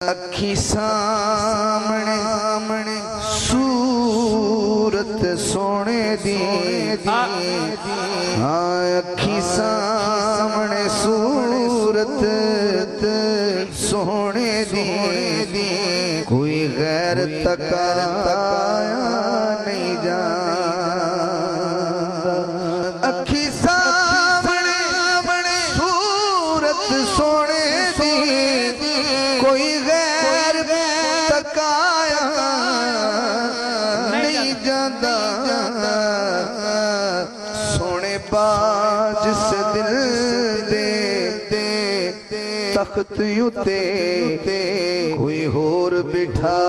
अखी सामने सूरत सोने दी, हाँ अखी सामने सूरत सोने दी, कोई गैर तकाया नहीं जा। अखी सामने सूरत सोने दी, कोई गैर तकाया नहीं जाता। सोने बाज से दिल दे तख्त उते कोई होर बिठा